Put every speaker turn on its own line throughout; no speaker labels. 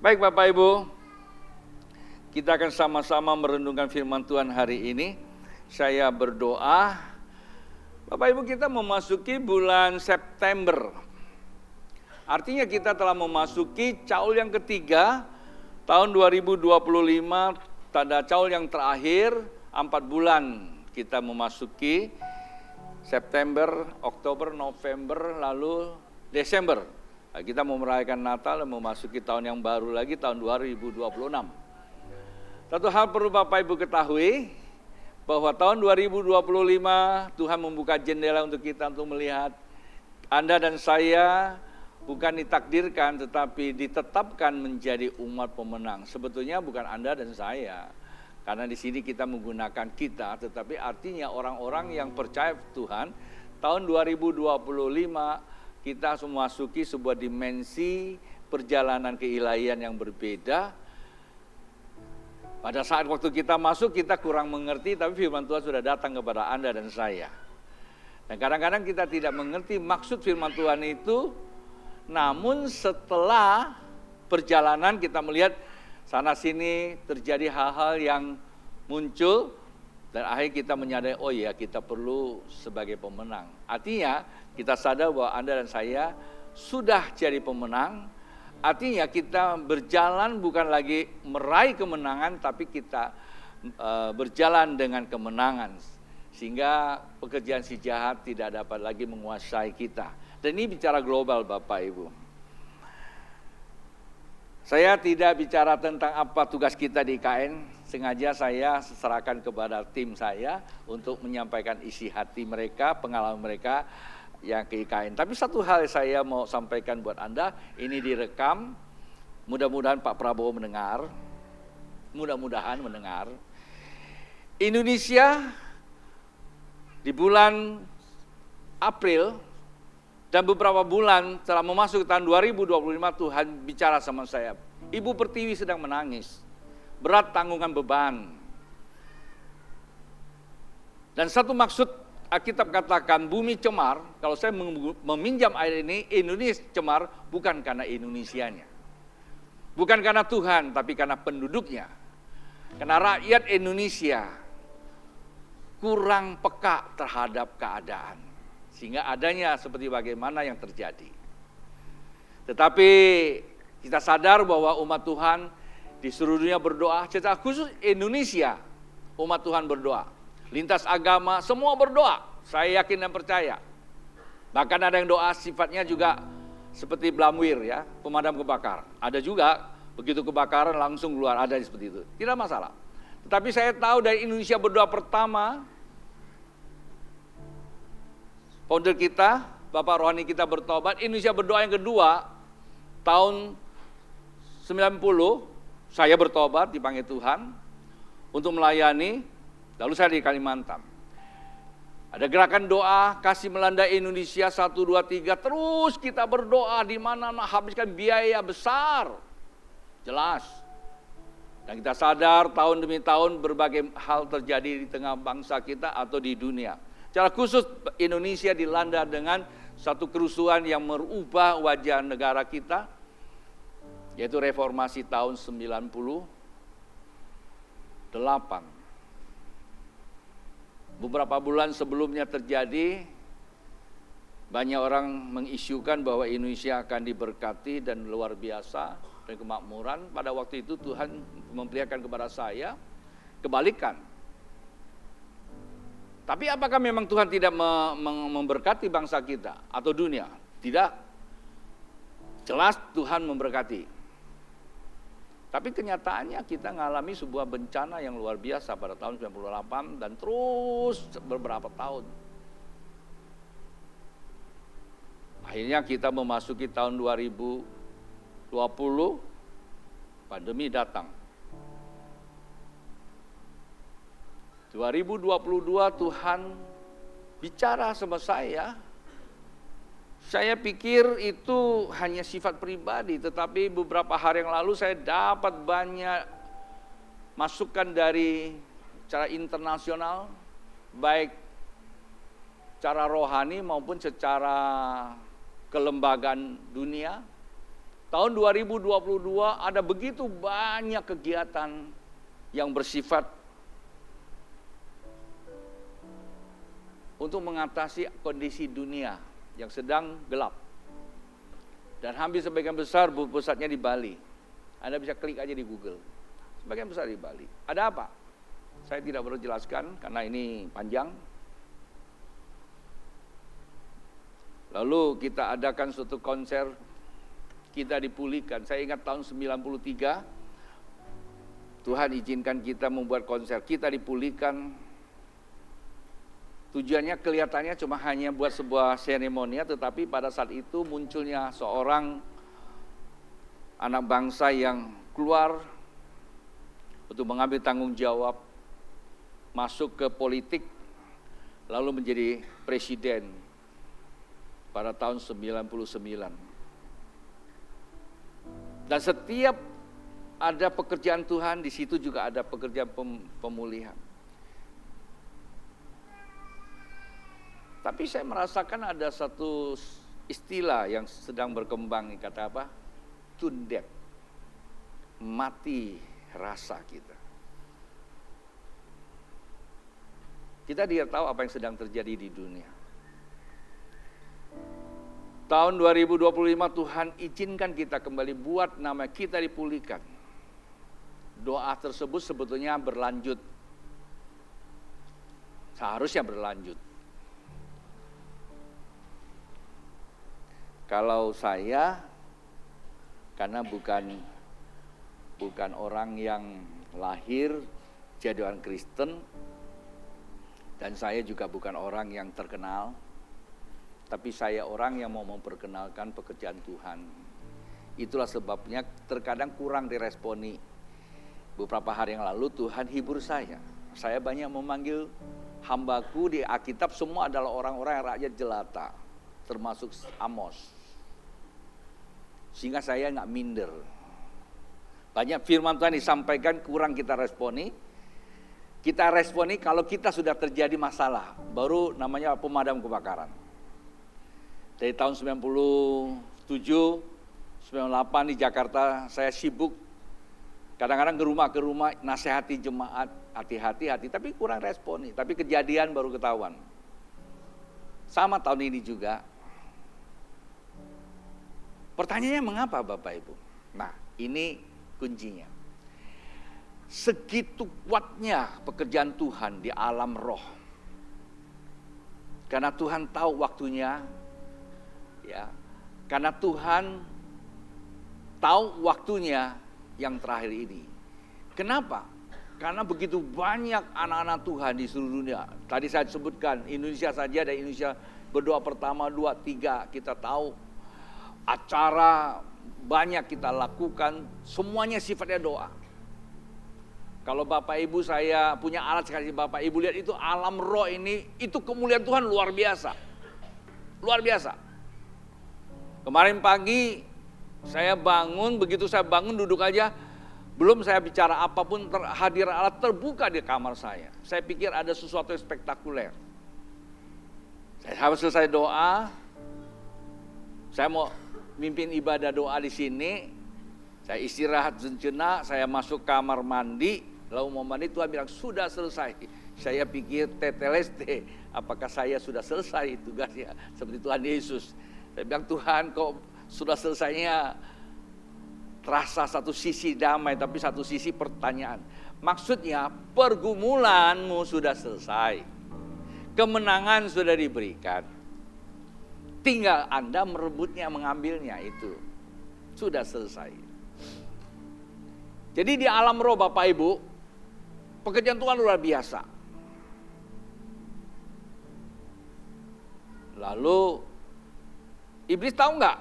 Baik Bapak Ibu, kita akan sama-sama merenungkan firman Tuhan hari ini. Saya berdoa, Bapak Ibu, kita memasuki bulan September. Artinya kita telah memasuki caul yang ketiga, tahun 2025, tanda caul yang terakhir, 4 bulan kita memasuki September, Oktober, November, lalu Desember. Kita mau merayakan Natal dan memasuki tahun yang baru lagi, tahun 2026. Satu hal perlu Bapak Ibu ketahui, bahwa tahun 2025 Tuhan membuka jendela untuk kita untuk melihat Anda dan saya bukan ditakdirkan tetapi ditetapkan menjadi umat pemenang. Sebetulnya bukan Anda dan saya, karena di sini kita menggunakan kita, tetapi artinya orang-orang yang percaya Tuhan. Tahun 2025 kita memasuki sebuah dimensi perjalanan keilahian yang berbeda. Pada saat waktu kita masuk, kita kurang mengerti, tapi firman Tuhan sudah datang kepada Anda dan saya. Dan kadang-kadang kita tidak mengerti maksud firman Tuhan itu, namun setelah perjalanan kita melihat sana-sini terjadi hal-hal yang muncul, dan akhirnya kita menyadari, oh iya, kita perlu sebagai pemenang. Artinya kita sadar bahwa Anda dan saya sudah jadi pemenang. Artinya kita berjalan bukan lagi meraih kemenangan, tapi kita berjalan dengan kemenangan. Sehingga pekerjaan si jahat tidak dapat lagi menguasai kita. Dan ini bicara global Bapak Ibu. Saya tidak bicara tentang apa tugas kita di IKN. Sengaja saya serahkan kepada tim saya untuk menyampaikan isi hati mereka, pengalaman mereka yang ke IKN. Tapi satu hal saya mau sampaikan buat Anda, ini direkam, mudah-mudahan Pak Prabowo mendengar, mudah-mudahan mendengar. Indonesia di bulan April dan beberapa bulan setelah memasuki tahun 2025, Tuhan bicara sama saya, Ibu Pertiwi sedang menangis, berat tanggungan beban. Dan satu maksud Alkitab katakan bumi cemar, kalau saya meminjam air ini, Indonesia cemar bukan karena Indonesianya. Bukan karena Tuhan, tapi karena penduduknya. Karena rakyat Indonesia kurang peka terhadap keadaan. Sehingga adanya seperti bagaimana yang terjadi. Tetapi kita sadar bahwa umat Tuhan di seluruh dunia berdoa, secara khusus Indonesia, umat Tuhan berdoa. Lintas agama, semua berdoa. Saya yakin dan percaya. Bahkan ada yang doa sifatnya juga seperti blamwir ya, pemadam kebakaran. Ada juga begitu kebakaran langsung keluar, ada seperti itu. Tidak masalah. Tetapi saya tahu dari Indonesia berdoa pertama, founder kita, Bapak rohani kita bertobat. Indonesia berdoa yang kedua, tahun 90, saya bertobat dipanggil Tuhan untuk melayani. Lalu saya di Kalimantan. Ada gerakan doa kasih melanda Indonesia 1, 2, 3. Terus kita berdoa di mana habiskan biaya besar. Jelas. Dan kita sadar tahun demi tahun berbagai hal terjadi di tengah bangsa kita atau di dunia. Secara khusus Indonesia dilanda dengan satu kerusuhan yang merubah wajah negara kita. Yaitu reformasi tahun 98. Beberapa bulan sebelumnya terjadi, banyak orang mengisukan bahwa Indonesia akan diberkati dan luar biasa dan kemakmuran. Pada waktu itu Tuhan memperlihatkan kepada saya kebalikan. Tapi apakah memang Tuhan tidak memberkati bangsa kita atau dunia? Tidak. Jelas Tuhan memberkati. Tapi kenyataannya kita mengalami sebuah bencana yang luar biasa pada tahun 98 dan terus beberapa tahun. Akhirnya kita memasuki tahun 2020, pandemi datang. 2022 Tuhan bicara sama saya. Saya pikir itu hanya sifat pribadi, tetapi beberapa hari yang lalu saya dapat banyak masukan dari cara internasional, baik secara rohani maupun secara kelembagaan dunia. Tahun 2022 ada begitu banyak kegiatan yang bersifat untuk mengatasi kondisi dunia yang sedang gelap. Dan hampir sebagian besar pusatnya di Bali. Anda bisa klik aja di Google. Sebagian besar di Bali. Ada apa? Saya tidak perlu jelaskan karena ini panjang. Lalu kita adakan suatu konser, kita dipulihkan. Saya ingat tahun 93, Tuhan izinkan kita membuat konser, kita dipulihkan. Tujuannya kelihatannya cuma hanya buat sebuah seremonia, tetapi pada saat itu munculnya seorang anak bangsa yang keluar untuk mengambil tanggung jawab, masuk ke politik, lalu menjadi presiden pada tahun 99. Dan setiap ada pekerjaan Tuhan, di situ juga ada pekerjaan pemulihan. Tapi saya merasakan ada satu istilah yang sedang berkembang, kata apa? Tune deaf. Mati rasa kita. Kita tidak tahu apa yang sedang terjadi di dunia. Tahun 2025 Tuhan izinkan kita kembali buat nama kita dipulihkan. Doa tersebut sebetulnya berlanjut. Seharusnya berlanjut. Kalau saya, karena bukan orang yang lahir jadi orang Kristen, dan saya juga bukan orang yang terkenal, tapi saya orang yang mau memperkenalkan pekerjaan Tuhan. Itulah sebabnya terkadang kurang diresponi. Beberapa hari yang lalu Tuhan hibur saya. Saya banyak memanggil hambaku di Alkitab, semua adalah orang-orang yang rakyat jelata, termasuk Amos. Sehingga saya nggak minder. Banyak firman Tuhan disampaikan kurang kita responi. Kita responi kalau kita sudah terjadi masalah, baru namanya pemadam kebakaran. Dari tahun 97, 98 di Jakarta saya sibuk. Kadang-kadang ke rumah nasihati jemaat, hati-hati, tapi kurang responi. Tapi kejadian baru ketahuan. Sama tahun ini juga. Pertanyaannya mengapa Bapak Ibu? Nah, ini kuncinya. Segitu kuatnya pekerjaan Tuhan di alam roh. Karena Tuhan tahu waktunya, ya. Karena Tuhan tahu waktunya yang terakhir ini. Kenapa? Karena begitu banyak anak-anak Tuhan di seluruh dunia. Tadi saya sebutkan Indonesia saja, ada Indonesia berdoa pertama, 2, 3, kita tahu. Acara banyak kita lakukan, semuanya sifatnya doa. Kalau Bapak Ibu saya punya alat sekali, Bapak Ibu lihat itu alam roh ini, itu kemuliaan Tuhan luar biasa. Luar biasa. Kemarin pagi saya bangun, begitu saya bangun duduk aja, belum saya bicara apapun, hadir alat terbuka di kamar saya. Saya pikir ada sesuatu yang spektakuler. Saya harus selesai doa, saya mau mimpin ibadah doa di sini, saya istirahat sejenak, saya masuk kamar mandi, lalu mau mandi, Tuhan bilang sudah selesai. Saya pikir teteleste, apakah saya sudah selesai tugasnya seperti Tuhan Yesus. Saya bilang Tuhan kok sudah selesainya, terasa satu sisi damai, tapi satu sisi pertanyaan. Maksudnya pergumulanmu sudah selesai, kemenangan sudah diberikan. Tinggal Anda merebutnya, mengambilnya, itu sudah selesai. Jadi di alam roh Bapak Ibu, pekerjaan Tuhan luar biasa. Lalu iblis tahu nggak?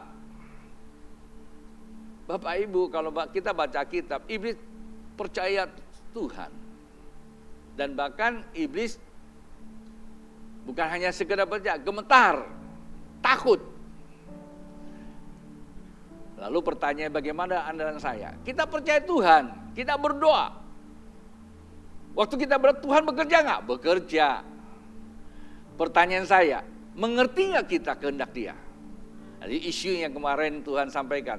Bapak Ibu, kalau kita baca kitab, iblis percaya Tuhan. Dan bahkan iblis bukan hanya sekedar percaya, gemetar, takut. Lalu pertanyaan bagaimana Anda dan saya? Kita percaya Tuhan, kita berdoa. Waktu kita berdoa, Tuhan bekerja nggak? Bekerja. Pertanyaan saya, mengerti nggak kita kehendak Dia? Jadi isu yang kemarin Tuhan sampaikan,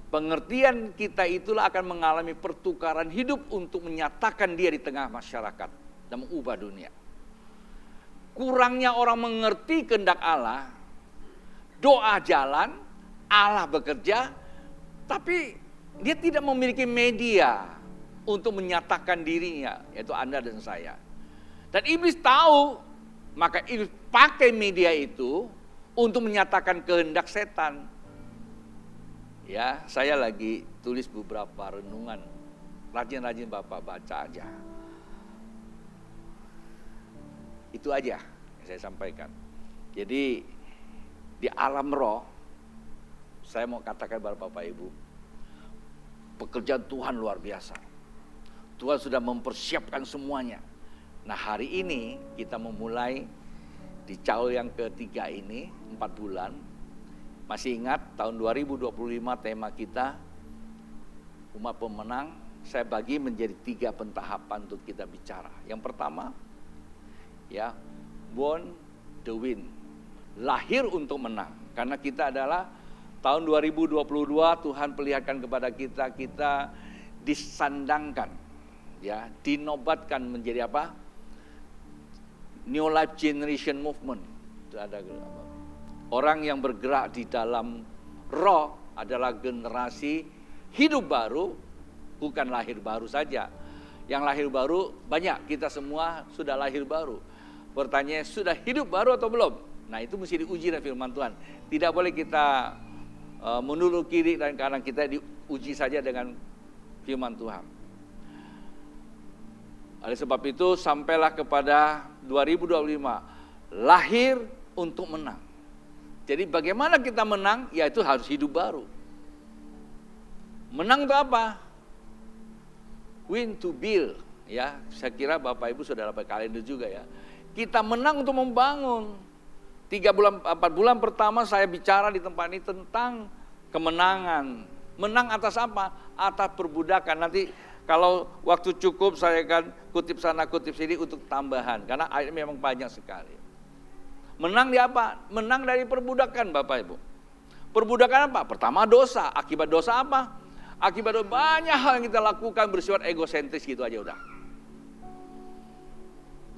Pengertian kita itulah akan mengalami pertukaran hidup untuk menyatakan dia di tengah masyarakat dan mengubah dunia. Kurangnya orang mengerti kehendak Allah, doa jalan, Allah bekerja, tapi dia tidak memiliki media untuk menyatakan dirinya, yaitu Anda dan saya. Dan iblis tahu, maka iblis pakai media itu untuk menyatakan kehendak setan. Ya, saya lagi tulis beberapa renungan. Rajin-rajin Bapak baca aja. Itu aja yang saya sampaikan. Jadi di alam roh, saya mau katakan kepada Bapak Ibu, pekerjaan Tuhan luar biasa. Tuhan sudah mempersiapkan semuanya. Nah, hari ini kita memulai di caul yang ketiga ini, 4 bulan. Masih ingat tahun 2025 tema kita umat pemenang. Saya bagi menjadi 3 pentahapan untuk kita bicara. Yang pertama, ya, born the win, lahir untuk menang. Karena kita adalah tahun 2022 Tuhan perlihatkan kepada kita, kita disandangkan, ya, dinobatkan menjadi apa? New Life Generation Movement. Ada orang yang bergerak di dalam roh adalah generasi hidup baru, bukan lahir baru saja. Yang lahir baru banyak, kita semua sudah lahir baru. Pertanyaannya, sudah hidup baru atau belum? Nah, itu mesti diuji dengan firman Tuhan. Tidak boleh kita mundur kiri dan kanan, kita diuji saja dengan firman Tuhan. Oleh sebab itu sampailah kepada 2025, lahir untuk menang. Jadi bagaimana kita menang? Yaitu harus hidup baru. Menang itu apa? Win to build, ya. Saya kira Bapak Ibu sudah dapat kalender juga, ya. Kita menang untuk membangun. 4 bulan pertama saya bicara di tempat ini tentang kemenangan. Menang atas apa? Atas perbudakan. Nanti kalau waktu cukup saya akan kutip sana kutip sini untuk tambahan. Karena ayat memang banyak sekali. Menang di apa? Menang dari perbudakan, Bapak Ibu. Perbudakan apa? Pertama dosa. Akibat dosa apa? Akibat dosa banyak hal yang kita lakukan bersifat egosentris gitu aja udah.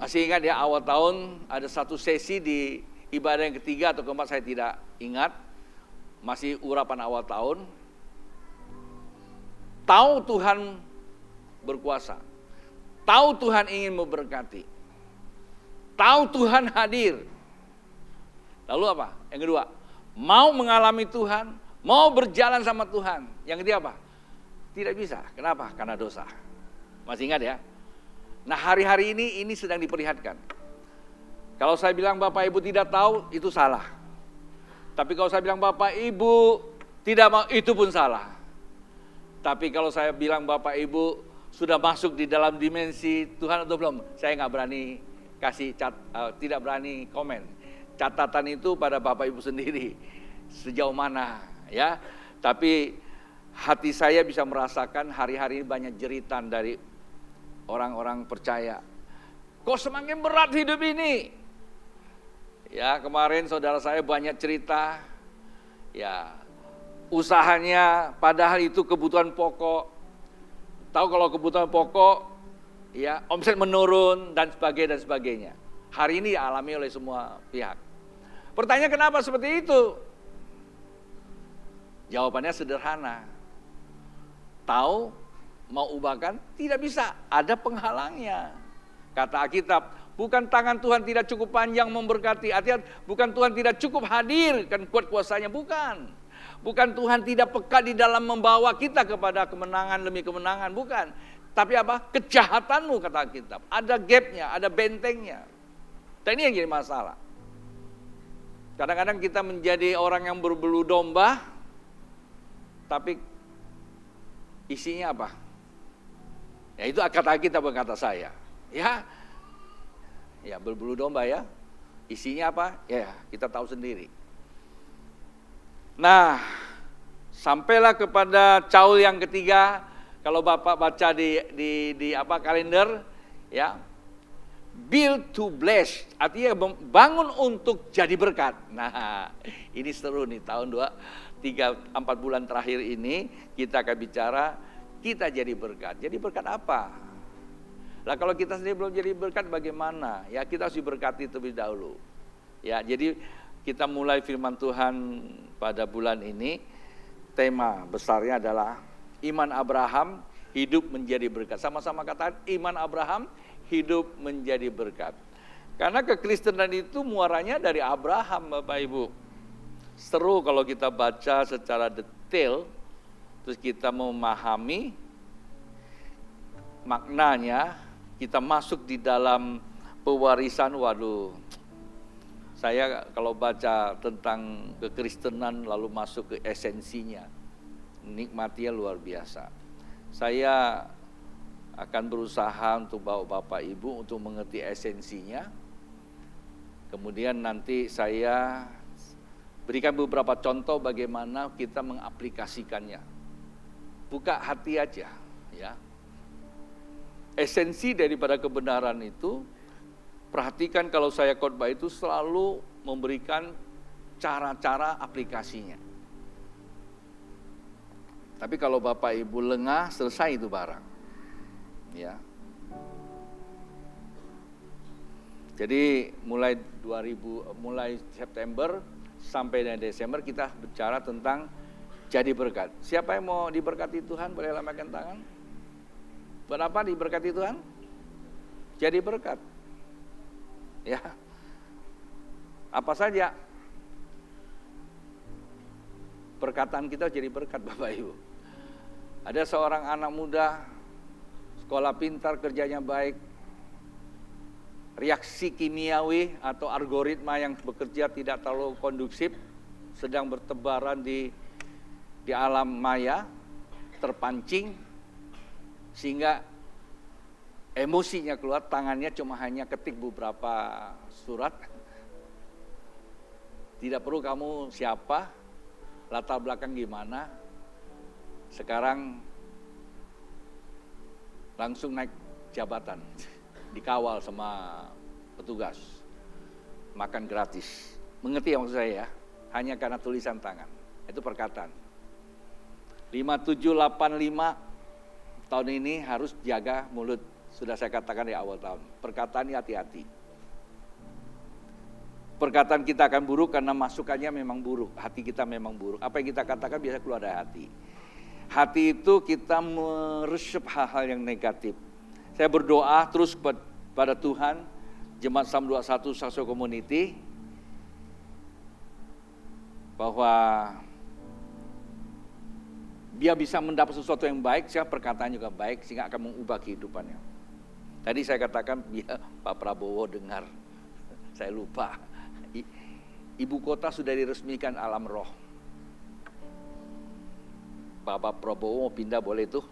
Masih ingat ya, awal tahun ada satu sesi di ibadah yang ketiga atau keempat, saya tidak ingat. Masih urapan awal tahun. Tahu Tuhan berkuasa. Tahu Tuhan ingin memberkati. Tahu Tuhan hadir. Lalu apa? Yang kedua, mau mengalami Tuhan, mau berjalan sama Tuhan. Yang ketiga apa? Tidak bisa. Kenapa? Karena dosa. Masih ingat ya? Nah, hari-hari ini sedang diperlihatkan. Kalau saya bilang Bapak Ibu tidak tahu, itu salah. Tapi kalau saya bilang Bapak Ibu tidak mau, itu pun salah. Tapi kalau saya bilang Bapak Ibu sudah masuk di dalam dimensi Tuhan atau belum, saya nggak berani kasih tidak berani komen. Catatan itu pada Bapak Ibu sendiri sejauh mana, ya. Tapi hati saya bisa merasakan hari-hari ini banyak jeritan dari orang-orang percaya. Kok semakin berat hidup ini? Ya, kemarin saudara saya banyak cerita, ya, usahanya padahal itu kebutuhan pokok. Tahu kalau kebutuhan pokok, ya, omset menurun dan sebagainya. Hari ini dialami oleh semua pihak. Pertanyaan kenapa seperti itu? Jawabannya sederhana. Tahu mau ubahkan? Tidak bisa, ada penghalangnya. Kata Alkitab, bukan tangan Tuhan tidak cukup panjang memberkati. Artinya bukan Tuhan tidak cukup hadir kan kuat kuasanya, bukan. Bukan Tuhan tidak peka di dalam membawa kita kepada kemenangan demi kemenangan, bukan. Tapi apa? Kejahatanmu, kata Alkitab. Ada gapnya, ada bentengnya. Dan ini yang jadi masalah. Kadang-kadang kita menjadi orang yang berbulu domba, tapi isinya apa? Ya itu kata Alkitab, bukan kata saya. Ya berbulu domba ya. Isinya apa? Ya kita tahu sendiri. Nah, sampailah kepada caul yang ketiga. Kalau Bapak baca di kalender, ya, build to bless, artinya bangun untuk jadi berkat. Nah, ini seru nih 3-4 bulan terakhir ini kita akan bicara kita jadi berkat. Jadi berkat apa? Lah kalau kita sendiri belum jadi berkat bagaimana? Ya kita harus diberkati terlebih dahulu. Ya, jadi kita mulai firman Tuhan pada bulan ini. Tema besarnya adalah iman Abraham hidup menjadi berkat. Sama-sama katakan iman Abraham hidup menjadi berkat. Karena kekristenan itu muaranya dari Abraham, Bapak Ibu. Seru kalau kita baca secara detail, terus kita memahami maknanya, kita masuk di dalam pewarisan. Waduh, saya kalau baca tentang kekristenan lalu masuk ke esensinya, nikmatinya luar biasa. Saya akan berusaha untuk bawa Bapak Ibu untuk mengerti esensinya. Kemudian nanti saya berikan beberapa contoh bagaimana kita mengaplikasikannya. Buka hati aja, ya. Esensi daripada kebenaran itu, perhatikan kalau saya khotbah itu selalu memberikan cara-cara aplikasinya. Tapi kalau Bapak Ibu lengah, selesai itu barang. Ya. Jadi mulai September sampai dengan Desember kita bicara tentang jadi berkat. Siapa yang mau diberkati Tuhan boleh lambaikan tangan. Buat apa diberkati Tuhan? Jadi berkat. Ya. Apa saja perkataan kita jadi berkat, Bapak Ibu. Ada seorang anak muda, sekolah pintar, kerjanya baik, reaksi kimiawi atau algoritma yang bekerja tidak terlalu kondusif, sedang bertebaran di alam maya, terpancing, sehingga emosinya keluar, tangannya cuma hanya ketik beberapa surat. Tidak perlu kamu siapa, latar belakang gimana, sekarang langsung naik jabatan, dikawal sama petugas, makan gratis. Mengerti maksud saya ya? Hanya karena tulisan tangan. Itu perkataan. 5785 tahun ini harus jaga mulut. Sudah saya katakan di awal tahun. Perkataan ini hati-hati. Perkataan kita akan buruk karena masukannya memang buruk. Hati kita memang buruk. Apa yang kita katakan biasa keluar dari hati. Hati itu kita meresep hal-hal yang negatif. Saya berdoa terus pada Tuhan, Jemaat Psalm 21 Saksi Community, bahwa dia bisa mendapat sesuatu yang baik, sehingga perkataan juga baik, sehingga akan mengubah kehidupannya. Tadi saya katakan, ya, Pak Prabowo dengar, saya lupa. Ibu kota sudah diresmikan alam roh. Bapak Prabowo mau pindah boleh tuh?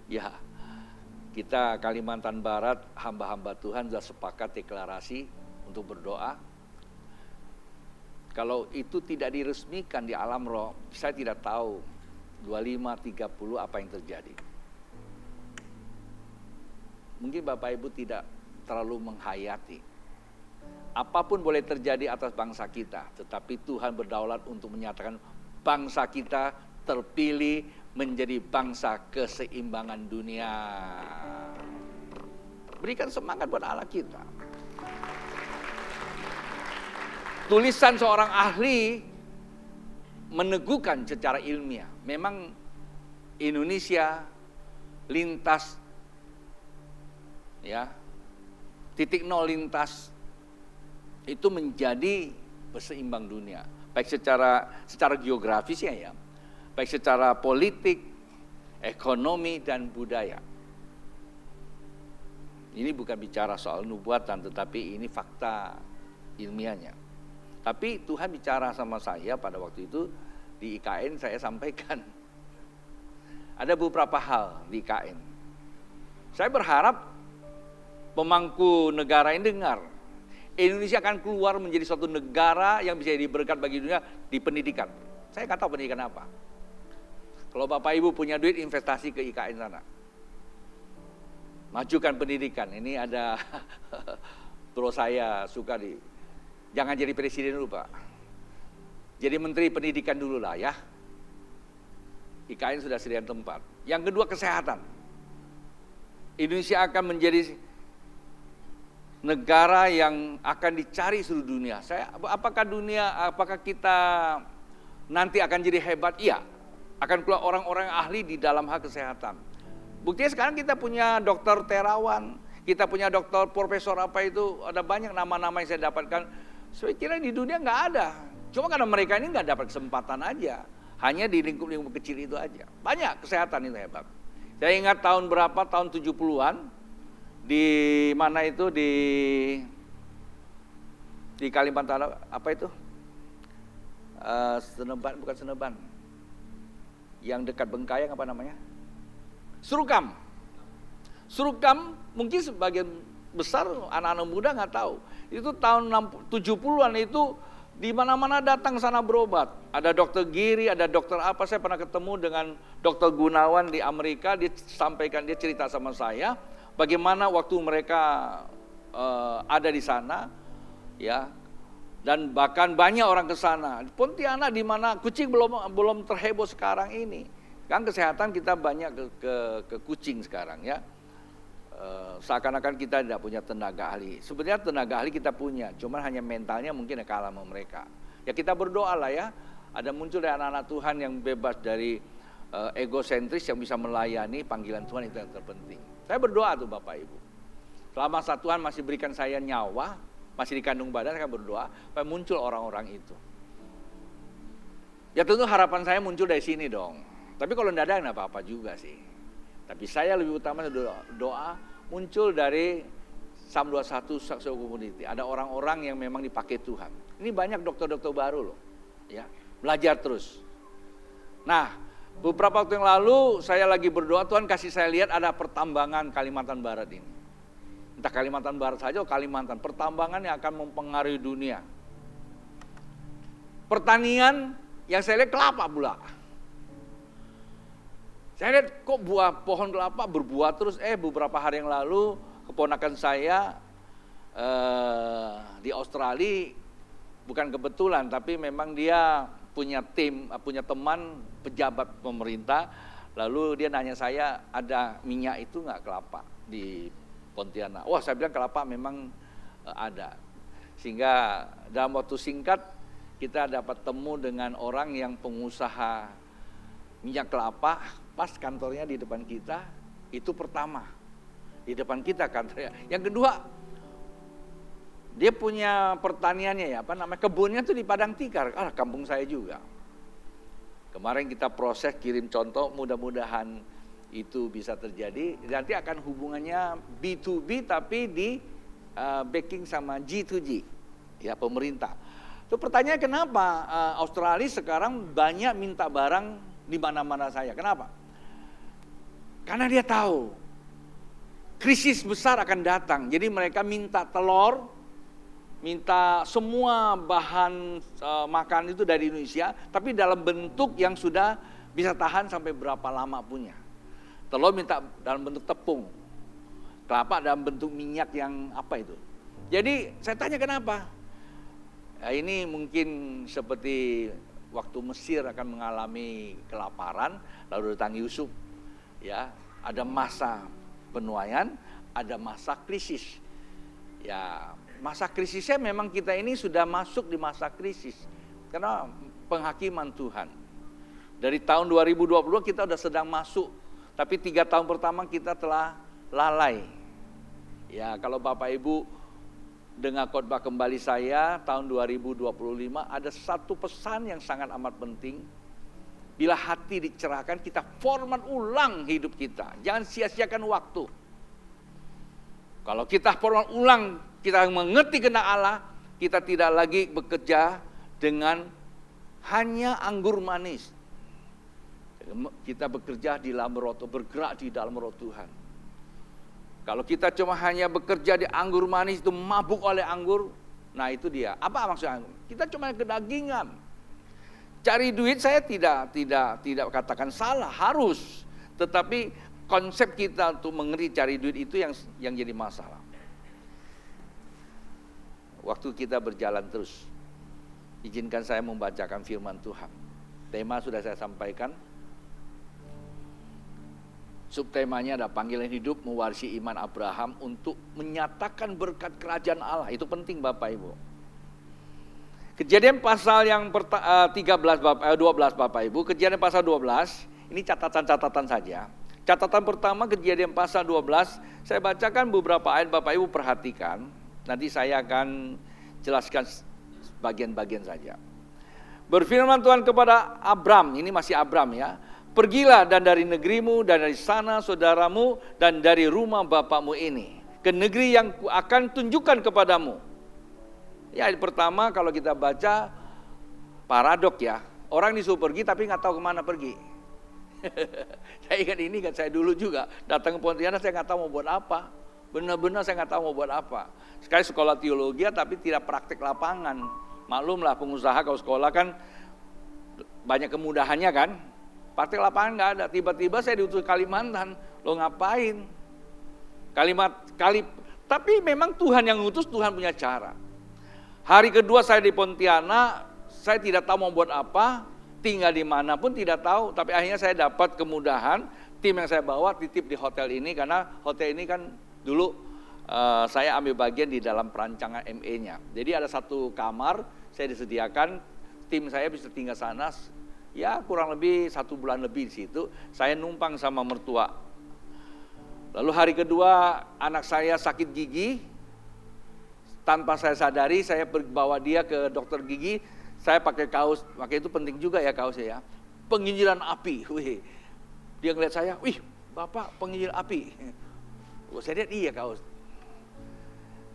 Ya, kita Kalimantan Barat, hamba-hamba Tuhan sudah sepakat deklarasi untuk berdoa. Kalau itu tidak diresmikan di alam roh, saya tidak tahu 25-30 apa yang terjadi. Mungkin Bapak Ibu tidak terlalu menghayati. Apapun boleh terjadi atas bangsa kita, tetapi Tuhan berdaulat untuk menyatakan bangsa kita terpilih menjadi bangsa keseimbangan dunia. Berikan semangat buat Allah kita. Tulisan seorang ahli meneguhkan secara ilmiah. Memang Indonesia lintas, ya, titik nol lintas itu menjadi berseimbang dunia. Baik secara geografis ya, baik secara politik, ekonomi dan budaya. Ini bukan bicara soal nubuatan, tetapi ini fakta ilmiahnya. Tapi Tuhan bicara sama saya pada waktu itu di IKN, saya sampaikan. Ada beberapa hal di IKN. Saya berharap pemangku negara ini dengar. Indonesia akan keluar menjadi suatu negara yang bisa diberkat bagi dunia di pendidikan. Saya nggak tahu pendidikan apa. Kalau Bapak Ibu punya duit, investasi ke IKN sana. Majukan pendidikan. Ini ada bro saya suka di Jangan jadi presiden dulu Pak. Jadi menteri pendidikan dulu lah ya. IKN sudah sediakan tempat. Yang kedua kesehatan. Indonesia akan menjadi negara yang akan dicari seluruh dunia. Apakah kita nanti akan jadi hebat? Iya. Akan keluar orang-orang ahli di dalam hal kesehatan. Buktinya sekarang kita punya dokter Terawan, kita punya dokter profesor apa itu, ada banyak nama-nama yang saya dapatkan. Saya kira di dunia nggak ada. Cuma karena mereka ini nggak dapat kesempatan aja. Hanya di lingkup-lingkup kecil itu aja. Banyak kesehatan itu hebat. Saya ingat tahun berapa, tahun 70-an, di mana itu, di Kalimantan, apa itu? Seneban, bukan Seneban. Yang dekat Bengkayang apa namanya? Surukam. Surukam mungkin sebagian besar anak-anak muda nggak tahu. Itu tahun 70-an itu di mana-mana datang sana berobat. Ada dokter Giri, ada dokter apa. Saya pernah ketemu dengan dokter Gunawan di Amerika. Dia cerita sama saya bagaimana waktu mereka ada di sana, ya. Dan bahkan banyak orang ke sana. Pontianak di mana kucing belum terheboh sekarang ini. Kan kesehatan kita banyak ke kucing sekarang ya. Seakan-akan kita tidak punya tenaga ahli. Sebenarnya tenaga ahli kita punya, cuman hanya mentalnya mungkin kalah sama mereka. Ya kita berdoa lah ya, ada muncul dari anak-anak Tuhan yang bebas dari egosentris yang bisa melayani panggilan Tuhan, itu yang terpenting. Saya berdoa tuh Bapak Ibu. Selama Tuhan masih berikan saya nyawa, masih di kandung badan, saya berdoa supaya muncul orang-orang itu. Ya tentu harapan saya muncul dari sini dong. Tapi kalau tidak ada, nggak apa-apa juga sih. Tapi saya lebih utama doa muncul dari Psalm 21 Saxo Community. Ada orang-orang yang memang dipakai Tuhan. Ini banyak dokter-dokter baru loh. Ya, belajar terus. Nah, beberapa waktu yang lalu saya lagi berdoa, Tuhan kasih saya lihat ada pertambangan Kalimantan Barat ini. Entah Kalimantan Barat saja atau Kalimantan. Pertambangan yang akan mempengaruhi dunia. Pertanian yang saya lihat kelapa pula. Saya lihat kok buah pohon kelapa berbuah terus. Beberapa hari yang lalu keponakan saya di Australia, bukan kebetulan tapi memang dia punya teman pejabat pemerintah. Lalu dia nanya saya, ada minyak itu nggak kelapa di Pontianak? Wah, saya bilang kelapa memang ada. Sehingga dalam waktu singkat kita dapat temu dengan orang yang pengusaha minyak kelapa. Pas kantornya di depan kita, itu pertama. Di depan kita kantornya. Yang kedua, dia punya pertaniannya ya, kebunnya tuh di Padang Tikar. Kampung saya juga. Kemarin kita proses kirim contoh, mudah-mudahan itu bisa terjadi. Nanti akan hubungannya B2B tapi di backing sama G2G, ya pemerintah. Itu pertanyaan kenapa Australia sekarang banyak minta barang di mana-mana saya. Kenapa? Karena dia tahu krisis besar akan datang. Jadi mereka minta telur, minta semua bahan makan itu dari Indonesia, tapi dalam bentuk yang sudah bisa tahan sampai berapa lama punya. Telur minta dalam bentuk tepung, kelapa dalam bentuk minyak yang apa itu. Jadi saya tanya kenapa? Ya, ini mungkin seperti waktu Mesir akan mengalami kelaparan, lalu datang Yusuf. Ya, ada masa penuaian, ada masa krisis. Ya, masa krisisnya memang kita ini sudah masuk di masa krisis. Karena penghakiman Tuhan. Dari tahun 2022 kita sudah sedang masuk. Tapi 3 tahun pertama kita telah lalai. Ya, kalau Bapak Ibu dengar khotbah kembali saya tahun 2025, ada satu pesan yang sangat amat penting. Bila hati dicerahkan, kita format ulang hidup kita. Jangan sia-siakan waktu. Kalau kita format ulang, kita mengerti kehendak Allah, kita tidak lagi bekerja dengan hanya anggur manis. Kita bekerja di dalam roh, bergerak di dalam roh Tuhan. Kalau kita cuma hanya bekerja di anggur manis, itu mabuk oleh anggur, nah itu dia. Apa maksudnya anggur? Kita cuma kedagingan. Cari duit saya tidak katakan salah, harus. Tetapi konsep kita untuk mengerti cari duit itu yang jadi masalah. waktu kita berjalan terus. Izinkan saya membacakan firman Tuhan. Tema sudah saya sampaikan. Subtemanya ada panggilan hidup mewarisi iman Abraham untuk menyatakan berkat kerajaan Allah. Itu penting Bapak Ibu. Kejadian pasal yang 12 Bapak Ibu, Kejadian pasal 12, ini catatan-catatan saja. Catatan pertama Kejadian pasal 12, saya bacakan beberapa ayat Bapak Ibu perhatikan. Nanti saya akan jelaskan bagian-bagian saja. Berfirman Tuhan kepada Abram, ini masih Abram ya. Pergilah dan dari negerimu dan dari sana saudaramu dan dari rumah bapakmu ini ke negeri yang akan tunjukkan kepadamu. Ya, pertama kalau kita baca paradok ya, orang disuruh pergi tapi nggak tahu kemana pergi. Saya ingat ini kan, saya dulu juga datang ke Pontianak, saya nggak tahu mau buat apa. Benar-benar saya nggak tahu mau buat apa. Sekali sekolah teologi tapi tidak praktek lapangan. Maklumlah pengusaha kalau sekolah kan banyak kemudahannya kan. Praktek lapangan nggak ada. Tiba-tiba saya diutus ke Kalimantan. Lo ngapain? Tapi memang Tuhan yang ngutus, Tuhan punya cara. Hari kedua saya di Pontianak, saya tidak tahu mau buat apa, tinggal di mana pun tidak tahu. Tapi akhirnya saya dapat kemudahan, tim yang saya bawa titip di hotel ini, karena hotel ini kan dulu saya ambil bagian di dalam perancangan ME-nya. Jadi ada satu kamar, saya disediakan, tim saya bisa tinggal sana. Ya kurang lebih 1 bulan lebih di situ. Saya numpang sama mertua. Lalu hari kedua anak saya sakit gigi. Tanpa saya sadari saya bawa dia ke dokter gigi. Saya pakai kaos, pakai itu penting juga ya kaosnya ya. Penginjilan api. Wih. Dia ngeliat saya, wih Bapak penginjil api. Saya lihat iya kaos.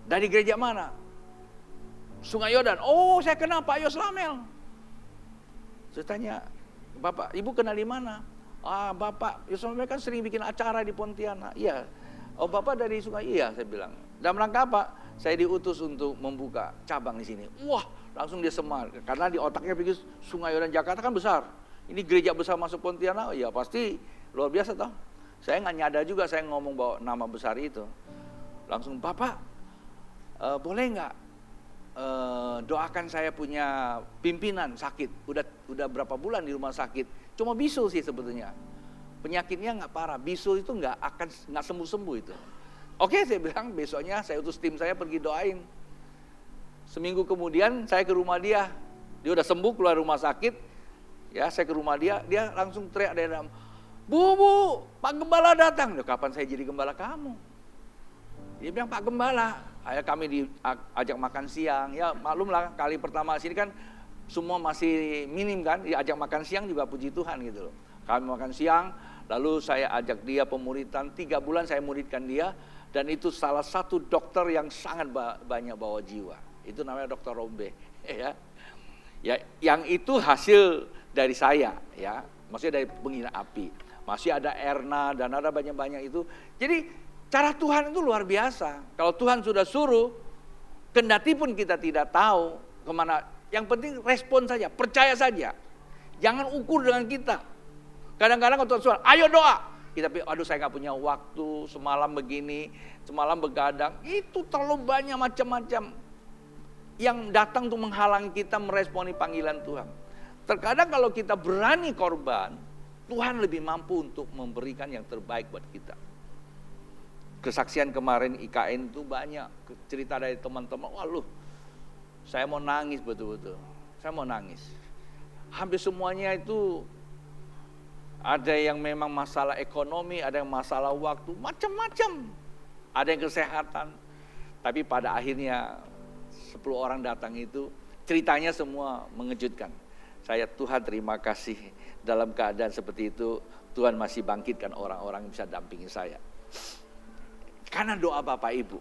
Dari gereja mana? Sungai Yordan. Oh saya kenal Pak Yos Lamel. Saya tanya, Bapak, Ibu kenal di mana? Ah, Bapak, Yos Lamel kan sering bikin acara di Pontianak. Iya. Oh, Bapak dari Sungai? Iya, saya bilang. Dalam rangka apa? Saya diutus untuk membuka cabang di sini. Wah, langsung dia semar. Karena di otaknya pikir Sungai Yordan Jakarta kan besar. Ini gereja besar masuk Pontianak, ya pasti luar biasa toh. Saya nggak nyadar juga saya ngomong bawa nama besar itu. Langsung, Bapak, boleh nggak? Doakan saya punya pimpinan sakit, udah berapa bulan di rumah sakit, cuma bisul sih sebetulnya, penyakitnya nggak parah, bisul itu nggak sembuh itu. Oke, saya bilang besoknya saya utus tim saya pergi doain. Seminggu kemudian saya ke rumah dia udah sembuh keluar rumah sakit, ya saya ke rumah dia langsung teriak dari dalam, Bu, Pak Gembala datang. Loh, kapan saya jadi gembala kamu? Dia bilang Pak Gembala, akhirnya kami diajak makan siang. Ya maklumlah kali pertama sini kan semua masih minim kan, diajak makan siang juga puji Tuhan gitu loh. Kami makan siang, lalu saya ajak dia pemuritan, 3 bulan saya muridkan dia. Dan itu salah satu dokter yang sangat banyak bawa jiwa. Itu namanya Dokter Rombe. Ya, yang itu hasil dari saya ya, maksudnya dari penginjilan api. Masih ada Erna dan ada banyak-banyak itu. Jadi cara Tuhan itu luar biasa. Kalau Tuhan sudah suruh, kendati pun kita tidak tahu kemana. Yang penting respon saja, percaya saja. Jangan ukur dengan kita. Kadang-kadang kalau Tuhan suruh, ayo doa. Kita pikir, aduh saya gak punya waktu, semalam begini, semalam begadang. Itu terlalu banyak macam-macam yang datang untuk menghalangi kita meresponi panggilan Tuhan. Terkadang kalau kita berani korban, Tuhan lebih mampu untuk memberikan yang terbaik buat kita. Kesaksian kemarin IKN itu banyak cerita dari teman-teman. Waduh, saya mau nangis betul-betul. Saya mau nangis. Hampir semuanya itu ada yang memang masalah ekonomi, ada yang masalah waktu, macam-macam. Ada yang kesehatan. Tapi pada akhirnya 10 orang datang itu ceritanya semua mengejutkan. Saya Tuhan terima kasih dalam keadaan seperti itu Tuhan masih bangkitkan orang-orang yang bisa dampingi saya. Karena doa Bapak Ibu,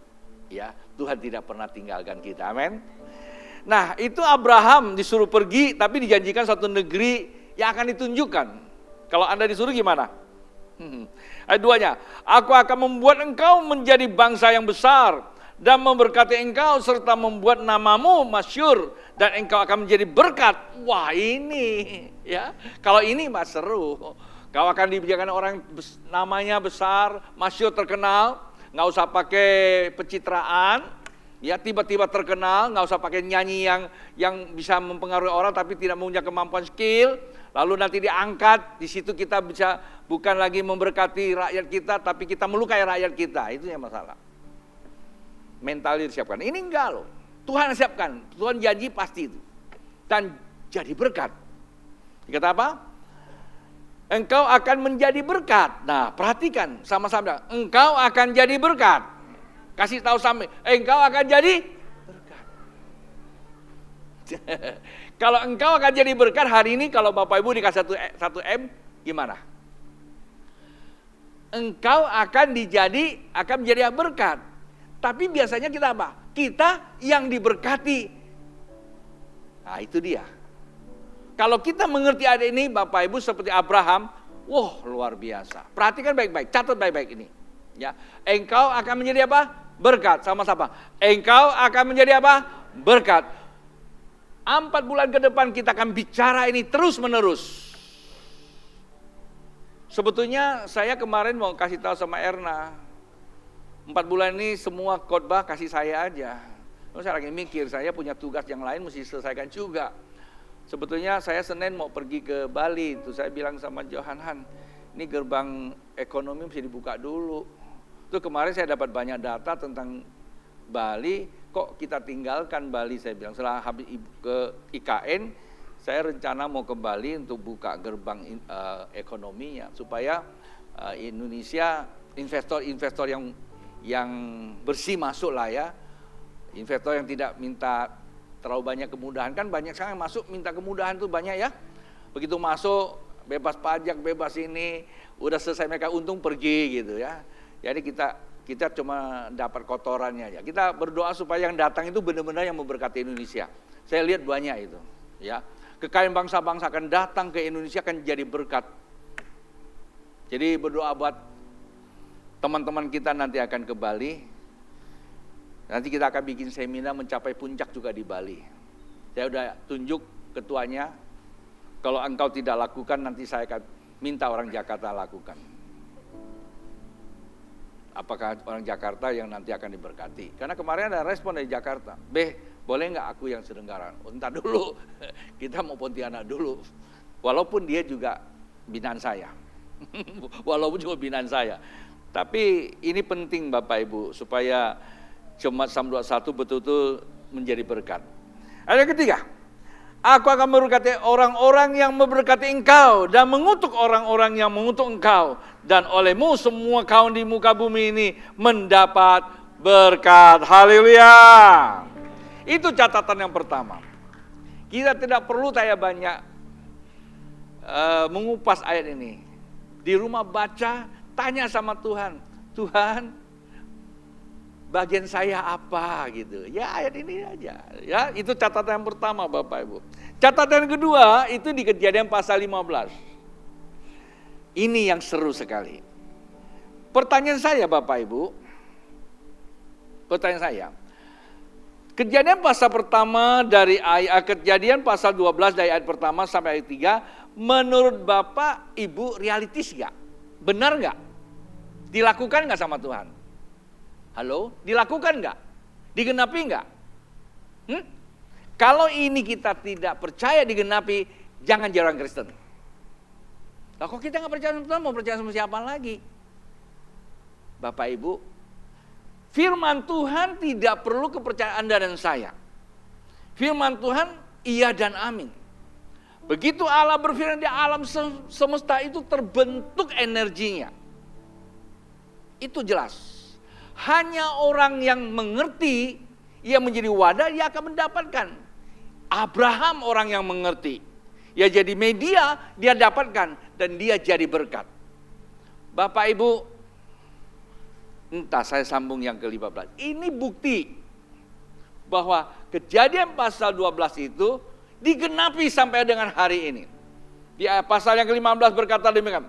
ya Tuhan tidak pernah tinggalkan kita, amin. Nah itu Abraham disuruh pergi, tapi dijanjikan satu negeri yang akan ditunjukkan. Kalau Anda disuruh gimana? Ayat 2-nya, aku akan membuat engkau menjadi bangsa yang besar dan memberkati engkau serta membuat namamu masyhur dan engkau akan menjadi berkat. Wah ini, ya kalau ini mas seru. Kau akan diberikan orang namanya besar, masyhur terkenal. Nggak usah pakai pencitraan, Ya, tiba-tiba terkenal, nggak usah pakai nyanyi yang bisa mempengaruhi orang tapi tidak punya kemampuan skill. Lalu nanti diangkat, di situ kita bisa bukan lagi memberkati rakyat kita, tapi kita melukai rakyat kita. Itu yang masalah. Mentalnya disiapkan. Ini enggak loh. Tuhan siapkan, Tuhan janji pasti itu. Dan jadi berkat. Dikata apa? Engkau akan menjadi berkat. Nah, perhatikan sama-sama. Engkau akan jadi berkat. Kasih tahu sampai, engkau akan jadi berkat. Kalau engkau akan jadi berkat hari ini, kalau Bapak Ibu dikasih 1 M, gimana? Engkau akan menjadi berkat. Tapi biasanya kita apa? Kita yang diberkati. Nah, itu dia. Kalau kita mengerti ayat ini, Bapak Ibu seperti Abraham, wah luar biasa. Perhatikan baik-baik, catat baik-baik ini. Ya, engkau akan menjadi apa? Berkat. Sama-sama. Engkau akan menjadi apa? Berkat. 4 bulan ke depan kita akan bicara ini terus menerus. Sebetulnya saya kemarin mau kasih tahu sama Erna, 4 bulan ini semua khotbah kasih saya aja. Terus saya lagi mikir, saya punya tugas yang lain mesti selesaikan juga. Sebetulnya saya Senin mau pergi ke Bali, itu saya bilang sama Johan, ini gerbang ekonomi mesti dibuka dulu. Itu kemarin saya dapat banyak data tentang Bali, kok kita tinggalkan Bali, saya bilang. Setelah habis ke IKN, saya rencana mau ke Bali untuk buka gerbang ekonominya, supaya Indonesia investor-investor yang bersih masuk lah ya. Investor yang tidak minta terlalu banyak kemudahan, kan banyak sekarang yang masuk minta kemudahan tuh banyak ya. Begitu masuk bebas pajak, bebas ini, udah selesai mereka untung pergi gitu ya. Jadi kita cuma dapat kotorannya aja. Kita berdoa supaya yang datang itu benar-benar yang memberkati Indonesia. Saya lihat banyak itu ya. Kekayaan bangsa-bangsa akan datang ke Indonesia akan jadi berkat. Jadi berdoa buat teman-teman kita nanti akan ke Bali. Nanti kita akan bikin seminar mencapai puncak juga di Bali. Saya udah tunjuk ketuanya. Kalau engkau tidak lakukan, nanti saya akan minta orang Jakarta lakukan. Apakah orang Jakarta yang nanti akan diberkati? Karena kemarin ada respon dari Jakarta. Boleh nggak aku yang sedenggaran? Entar dulu, kita mau Pontianak dulu. Walaupun dia juga binaan saya. Walaupun juga binaan saya. Tapi ini penting Bapak Ibu, supaya Jemaat Sam 21 betul-betul menjadi berkat. Ayat ketiga, aku akan memberkati orang-orang yang memberkati engkau dan mengutuk orang-orang yang mengutuk engkau. Dan olehmu semua kaum di muka bumi ini mendapat berkat. Haleluya. Itu catatan yang pertama. Kita tidak perlu banyak mengupas ayat ini. Di rumah baca, tanya sama Tuhan. Tuhan, bagian saya apa gitu. Ya ayat ini aja. Ya, itu catatan yang pertama Bapak Ibu. Catatan yang kedua itu di Kejadian pasal 15. Ini yang seru sekali. Pertanyaan saya Bapak Ibu. Pertanyaan saya. Kejadian pasal pertama dari Kejadian pasal 12 dari ayat pertama sampai ayat 3, menurut Bapak Ibu realistis enggak? Benar enggak? Dilakukan enggak sama Tuhan? Halo, dilakukan enggak? Digenapi enggak? Kalau ini kita tidak percaya digenapi, jangan jadi orang Kristen. Lah kok kita enggak percaya sama Tuhan, mau percaya sama siapa lagi? Bapak Ibu, firman Tuhan tidak perlu kepercayaan Anda dan saya. Firman Tuhan iya dan amin. Begitu Allah berfirman di alam semesta itu terbentuk energinya. Itu jelas. Hanya orang yang mengerti, ia menjadi wadah, ia akan mendapatkan. Abraham orang yang mengerti. Ya jadi media, dia dapatkan. Dan dia jadi berkat. Bapak Ibu, entah saya sambung yang ke-15. Ini bukti bahwa Kejadian pasal 12 itu digenapi sampai dengan hari ini. Di pasal yang ke-15 berkata demikian.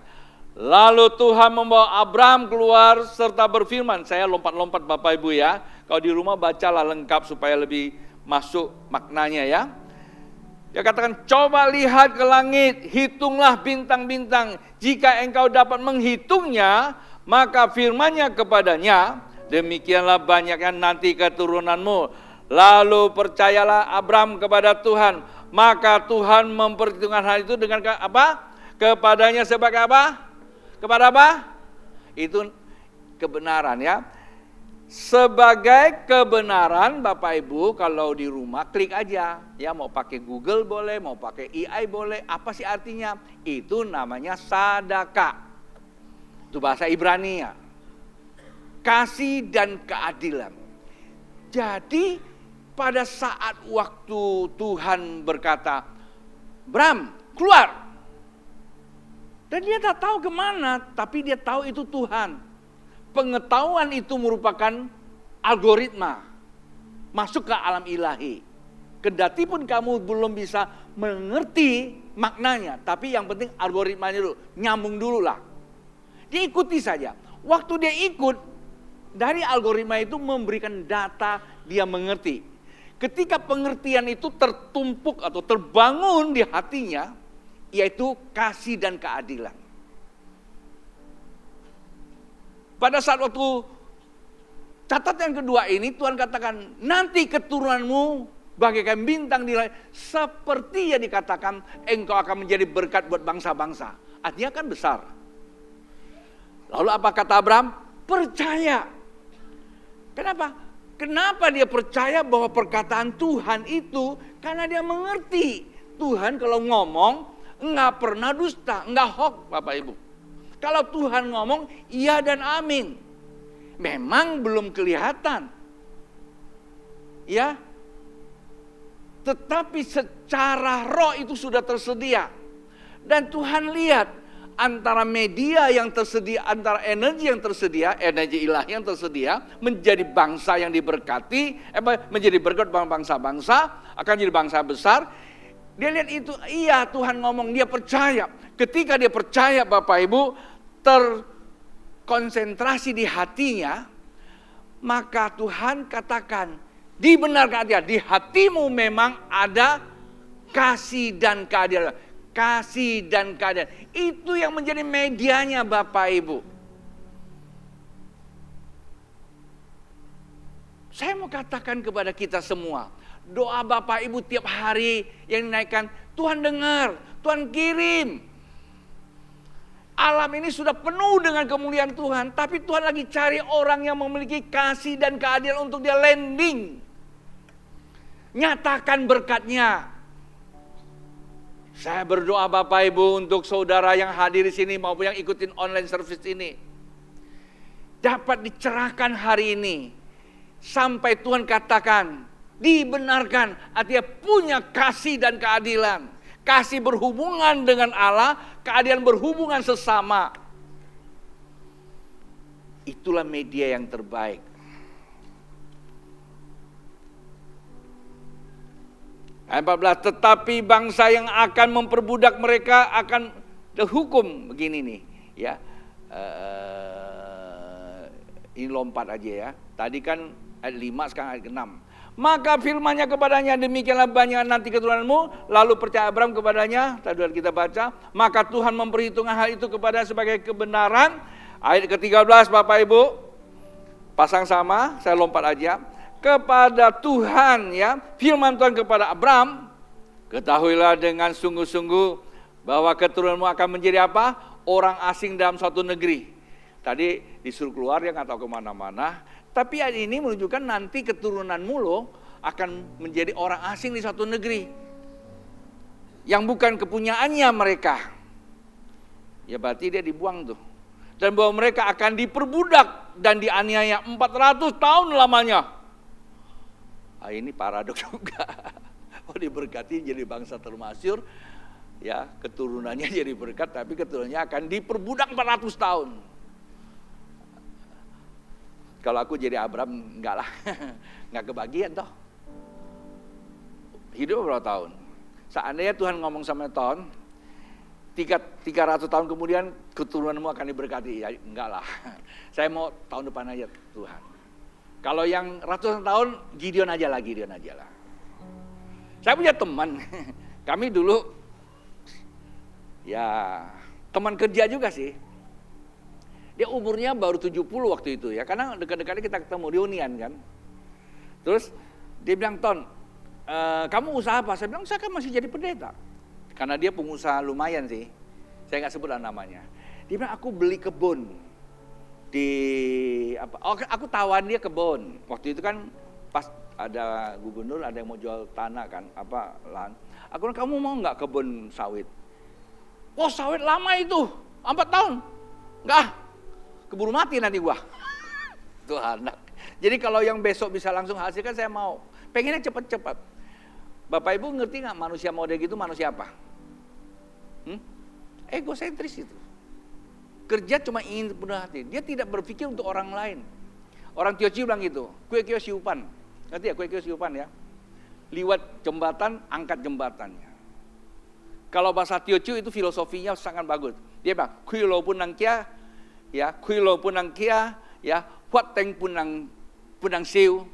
Lalu Tuhan membawa Abraham keluar serta berfirman. Saya lompat-lompat Bapak Ibu ya. Kalau di rumah bacalah lengkap supaya lebih masuk maknanya ya. Dia katakan, coba lihat ke langit, hitunglah bintang-bintang. Jika engkau dapat menghitungnya, maka firman-Nya kepadanya, demikianlah banyaknya nanti keturunanmu. Lalu percayalah Abram kepada Tuhan, maka Tuhan memperhitungkan hal itu dengan apa? Kepadanya sebagai apa? Kepada apa? Itu kebenaran ya. Sebagai kebenaran Bapak Ibu, kalau di rumah klik aja. Ya, mau pakai Google boleh, mau pakai AI boleh. Apa sih artinya? Itu namanya sadaka. Itu bahasa Ibrani ya. Kasih dan keadilan. Jadi pada saat waktu Tuhan berkata, Bram, keluar. Dan dia tak tahu kemana, tapi dia tahu itu Tuhan. Pengetahuan itu merupakan algoritma. Masuk ke alam ilahi. Kendati pun kamu belum bisa mengerti maknanya. Tapi yang penting algoritmanya dulu. Nyambung dulu lah. Diikuti saja. Waktu dia ikut, dari algoritma itu memberikan data dia mengerti. Ketika pengertian itu tertumpuk atau terbangun di hatinya, yaitu kasih dan keadilan. Pada saat waktu catatan kedua ini Tuhan katakan, nanti keturunanmu bagaikan bintang di langit, seperti yang dikatakan engkau akan menjadi berkat buat bangsa-bangsa. Artinya kan besar. Lalu apa kata Abraham? Percaya. Kenapa? Kenapa dia percaya bahwa perkataan Tuhan itu? Karena dia mengerti Tuhan kalau ngomong enggak pernah dusta, enggak hoax Bapak Ibu. Kalau Tuhan ngomong iya dan amin. Memang belum kelihatan. Ya. Tetapi secara roh itu sudah tersedia. Dan Tuhan lihat antara media yang tersedia, antara energi yang tersedia, energi ilahi yang tersedia, menjadi bangsa yang diberkati, menjadi berkat bangsa-bangsa, akan jadi bangsa besar. Dia lihat itu, iya Tuhan ngomong, dia percaya. Ketika dia percaya Bapak Ibu, terkonsentrasi di hatinya, maka Tuhan katakan, dibenarkan dia, di hatimu memang ada kasih dan keadilan. Kasih dan keadilan. Itu yang menjadi medianya Bapak Ibu. Saya mau katakan kepada kita semua, doa Bapak Ibu tiap hari yang dinaikkan, Tuhan dengar, Tuhan kirim. Alam ini sudah penuh dengan kemuliaan Tuhan, tapi Tuhan lagi cari orang yang memiliki kasih dan keadilan untuk dia landing. Nyatakan berkatnya. Saya berdoa Bapak Ibu untuk saudara yang hadir di sini maupun yang ikutin online service ini, dapat dicerahkan hari ini sampai Tuhan katakan dibenarkan, artinya punya kasih dan keadilan. Kasih berhubungan dengan Allah, keadilan berhubungan sesama. Itulah media yang terbaik. Ayat 14, tetapi bangsa yang akan memperbudak mereka akan dihukum. Begini nih, ya. Ini lompat aja ya. Tadi kan ayat 5, sekarang ayat 6. Maka firman-Nya kepadanya, demikianlah banyak nanti keturunanmu. Lalu percaya Abraham kepadanya, tadi kita baca, maka Tuhan memperhitungkan hal itu kepada sebagai kebenaran. Ayat ke-13 Bapak Ibu, pasang sama, saya lompat aja. Kepada Tuhan ya, firman Tuhan kepada Abraham, ketahuilah dengan sungguh-sungguh bahwa keturunanmu akan menjadi apa? Orang asing dalam suatu negeri. Tadi disuruh keluar, dia nggak tahu kemana-mana. Tapi ayat ini menunjukkan nanti keturunanmu loh akan menjadi orang asing di suatu negeri yang bukan kepunyaannya mereka. Ya berarti dia dibuang tuh. Dan bahwa mereka akan diperbudak dan dianiaya 400 tahun lamanya. Nah, ini paradoks juga. Oh, diberkati jadi bangsa termasyhur, ya keturunannya jadi berkat, tapi keturunannya akan diperbudak 400 tahun. Kalau aku jadi Abraham, enggak lah. Enggak kebagian toh. Hidup berapa tahun? Seandainya Tuhan ngomong sama tahun, 300 tahun kemudian keturunanmu akan diberkati. Ya enggak lah. Saya mau tahun depan aja Tuhan. Kalau yang ratusan tahun, Gideon aja lah. Saya punya teman. Kami dulu, ya teman kerja juga sih. Dia umurnya baru 70 waktu itu ya, karena dekat-dekatnya kita ketemu reunian kan. Terus dia bilang, Ton, kamu usaha apa? Saya bilang, saya kan masih jadi pendeta. Karena dia pengusaha lumayan sih, saya nggak sebutlah namanya. Dia bilang, aku beli kebun di apa? Oh, aku tawan dia kebun. Waktu itu kan pas ada gubernur, ada yang mau jual tanah kan, apa lahan. Aku bilang, kamu mau nggak kebun sawit? Oh, sawit lama itu, 4 tahun. Enggak, keburu mati nanti gua. Tuh anak. Jadi kalau yang besok bisa langsung hasilkan, saya mau. Pengennya cepat-cepat. Bapak Ibu ngerti nggak manusia model gitu manusia apa? Egosentris itu. Kerja cuma ingin penuh hati. Dia tidak berpikir untuk orang lain. Orang Tioci bilang gitu, kue kio siupan. Ngerti ya kue kio siupan ya? Liwat jembatan, angkat jembatannya. Kalau bahasa Teochew itu filosofinya sangat bagus. Dia bilang, kui lo pun nang kia, ya, kui lo pun nang kia, ya, huat teng pun nang siu,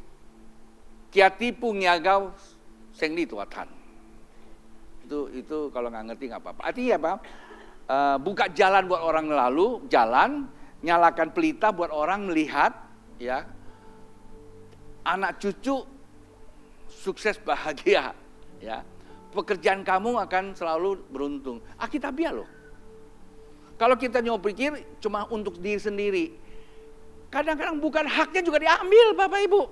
kia tipu ngiagau, seng li tuatan. Itu kalau nggak ngerti nggak apa-apa. Artinya apa? Buka jalan buat orang lalu, jalan, nyalakan pelita buat orang melihat, ya, anak cucu sukses bahagia, ya. Pekerjaan kamu akan selalu beruntung. Alkitabiah loh. Kalau kita nyoba pikir cuma untuk diri sendiri, kadang-kadang bukan haknya juga diambil, Bapak Ibu.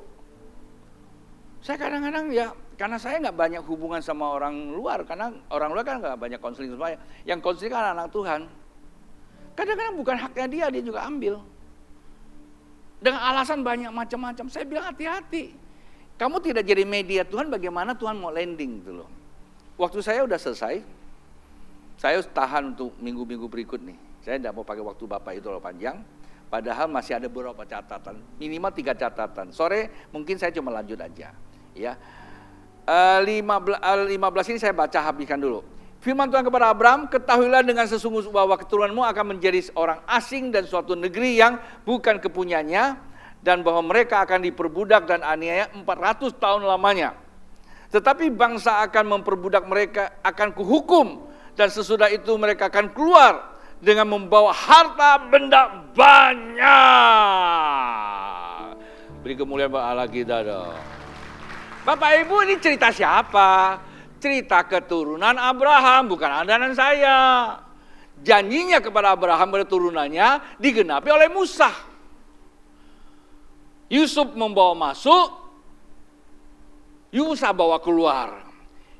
Saya kadang-kadang ya, karena saya nggak banyak hubungan sama orang luar, karena orang luar kan nggak banyak konseling sama saya. Yang konseling kan anak Tuhan. Kadang-kadang bukan haknya dia juga ambil. Dengan alasan banyak macam-macam. Saya bilang hati-hati. Kamu tidak jadi media Tuhan, bagaimana Tuhan mau landing gitu loh. Waktu saya udah selesai, saya tahan untuk minggu-minggu berikut nih. Saya tidak mau pakai waktu Bapak itu terlalu panjang, padahal masih ada beberapa catatan, minimal 3 catatan. Sore mungkin saya cuma lanjut aja. Ya, 15 ini saya baca habiskan dulu. Firman Tuhan kepada Abraham, ketahuilah dengan sesungguhnya bahwa keturunanmu akan menjadi orang asing dan suatu negeri yang bukan kepunyanya, dan bahwa mereka akan diperbudak dan aniaya 400 tahun lamanya. Tetapi bangsa akan memperbudak mereka, akan kuhukum, dan sesudah itu mereka akan keluar dengan membawa harta benda banyak. Beri kemuliaan buat Allah kita dong. Bapak Ibu, ini cerita siapa? Cerita keturunan Abraham, bukan Anda dan saya. Janjinya kepada Abraham pada turunannya digenapi oleh Musa. Yusuf membawa masuk, Musa bawa keluar.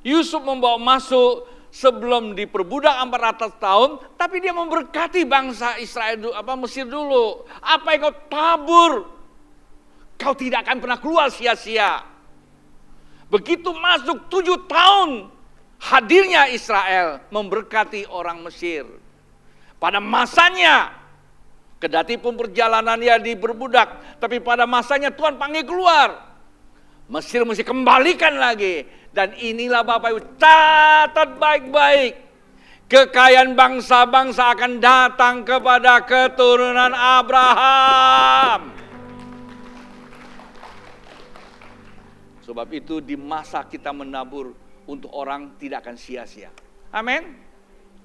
Yusuf membawa masuk sebelum diperbudak 400 tahun, tapi dia memberkati bangsa Israel, Mesir dulu. Apa yang kau tabur, kau tidak akan pernah keluar sia-sia. Begitu masuk 7 tahun, hadirnya Israel memberkati orang Mesir. Pada masanya, kedati pun perjalanannya diperbudak, tapi pada masanya Tuhan panggil keluar. Mesir mesti kembalikan lagi. Dan inilah Bapak Ibu, catat baik-baik. Kekayaan bangsa-bangsa akan datang kepada keturunan Abraham. Sebab itu di masa kita menabur untuk orang tidak akan sia-sia. Amin.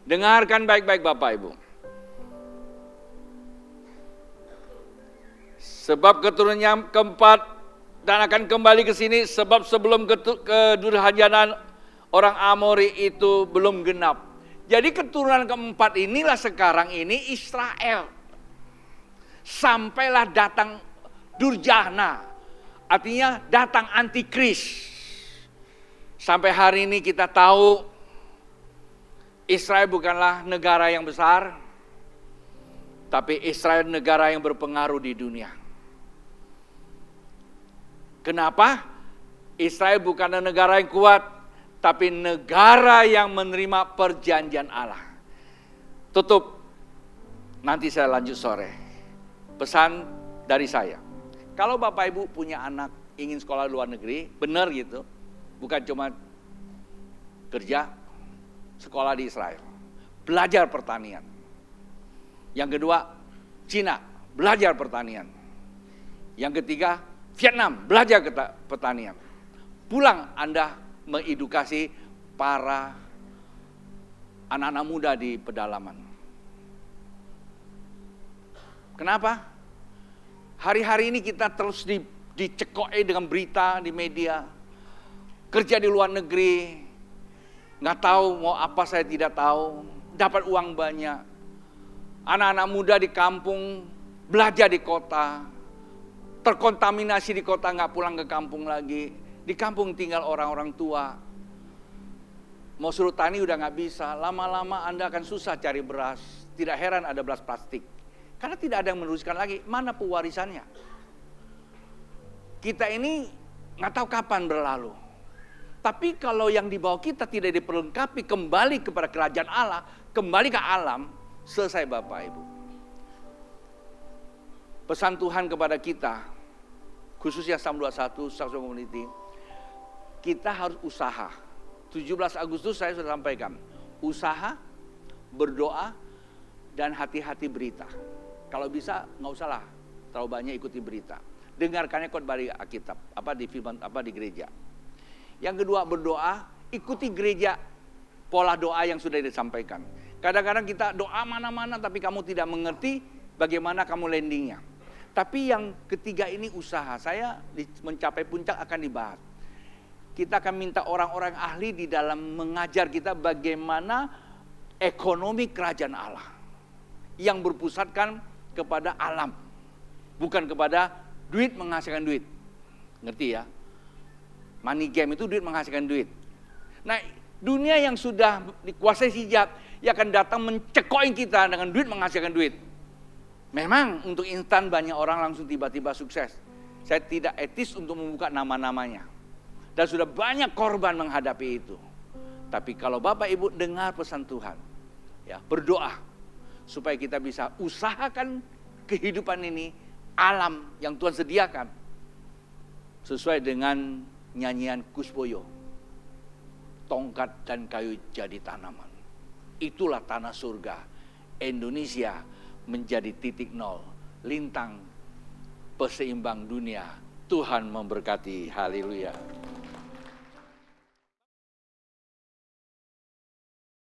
Dengarkan baik-baik Bapak Ibu. Sebab keturunan yang keempat dan akan kembali ke sini, sebab sebelum kedurhajanan orang Amori itu belum genap. Jadi keturunan keempat inilah sekarang ini Israel. Sampailah datang Durjana, artinya datang antikris. Sampai hari ini kita tahu Israel bukanlah negara yang besar, tapi Israel negara yang berpengaruh di dunia. Kenapa? Israel bukan negara yang kuat, tapi negara yang menerima perjanjian Allah. Tutup, nanti saya lanjut sore. Pesan dari saya, kalau Bapak Ibu punya anak ingin sekolah luar negeri, benar gitu, bukan cuma kerja, sekolah di Israel, belajar pertanian. Yang kedua, Cina, belajar pertanian. Yang ketiga, Vietnam, belajar pertanian. Pulang Anda mengedukasi para anak-anak muda di pedalaman. Kenapa? Hari-hari ini kita terus dicekoi dengan berita di media. Kerja di luar negeri, nggak tahu mau apa saya tidak tahu. Dapat uang banyak. Anak-anak muda di kampung, belajar di kota. Terkontaminasi di kota, nggak pulang ke kampung lagi. Di kampung tinggal orang-orang tua. Mau suruh tani udah nggak bisa. Lama-lama Anda akan susah cari beras. Tidak heran ada beras plastik. Karena tidak ada yang meneruskan lagi. Mana pewarisannya? Kita ini nggak tahu kapan berlalu. Tapi kalau yang di bawah kita tidak diperlengkapi kembali kepada kerajaan Allah, kembali ke alam, selesai Bapak Ibu. Pesan Tuhan kepada kita, khususnya Psalm 21, Saksi Community, kita harus usaha. 17 Agustus saya sudah sampaikan, usaha, berdoa, dan hati-hati berita. Kalau bisa nggak usahlah terlalu banyak ikuti berita. Dengarkannya khotbah di Alkitab, di firman, di gereja. Yang kedua berdoa, ikuti gereja pola doa yang sudah disampaikan. Kadang-kadang kita doa mana-mana tapi kamu tidak mengerti bagaimana kamu landingnya. Tapi yang ketiga ini usaha. Saya mencapai puncak akan dibahas. Kita akan minta orang-orang ahli di dalam mengajar kita bagaimana ekonomi kerajaan Allah. Yang berpusatkan kepada alam. Bukan kepada duit menghasilkan duit. Ngerti ya? Money game itu duit menghasilkan duit. Nah, dunia yang sudah dikuasai hijab, ia akan datang mencekoin kita dengan duit menghasilkan duit. Memang untuk instan banyak orang langsung tiba-tiba sukses. Saya tidak etis untuk membuka nama-namanya. Dan sudah banyak korban menghadapi itu. Tapi kalau Bapak Ibu dengar pesan Tuhan, ya, berdoa supaya kita bisa usahakan kehidupan ini, alam yang Tuhan sediakan sesuai dengan nyanyian Kusboyo, tongkat dan kayu jadi tanaman. Itulah tanah surga. Indonesia menjadi titik nol, lintang peseimbang dunia. Tuhan memberkati. Haleluya.